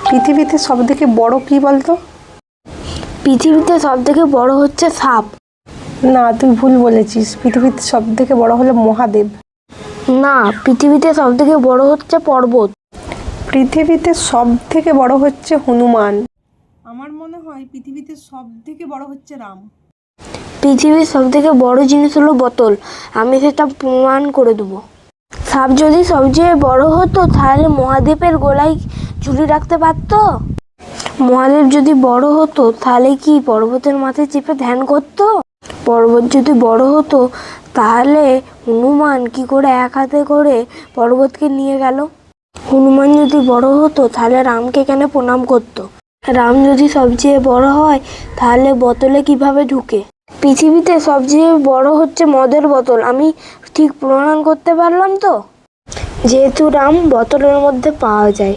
পৃথিবীতে সব থেকে বড় কি বলতো? পৃথিবীতে সব থেকে বড় হচ্ছে সাপ। না, তুই ভুল বলেছিস। পৃথিবীতে সব থেকে বড় হলো মহাদেব। না, পৃথিবীতে সব থেকে বড় হচ্ছে পর্বত। পৃথিবীতে সব থেকে বড় হচ্ছে হনুমান। আমার মনে হয় পৃথিবীতে সব থেকে বড় হচ্ছে রাম। পৃথিবীর সব থেকে বড় জিনিস হলো বোতল। আমি সেটা প্রমাণ করে দেবো। সাপ যদি সবচেয়ে বড় হতো তাহলে মহাদেবের গলায় ঝুলি রাখতে পারতো। মহাদেব যদি বড় হতো তাহলে কি পর্বতের মাথায় চেপে ধ্যান করতো? পর্বত যদি বড় হতো তাহলে হনুমান কি করে এক হাতে করে পর্বতকে নিয়ে গেল? হনুমান যদি বড় হতো তাহলে রামকে কেন প্রণাম করতো? রাম যদি সবচেয়ে বড় হয় তাহলে বোতলে কিভাবে ঢুকে? পৃথিবীতে সবচেয়ে বড় হচ্ছে মদের বোতল। আমি ঠিক প্রমাণ করতে পারলাম তো? যেহেতু রাম বোতলের মধ্যে পাওয়া যায়।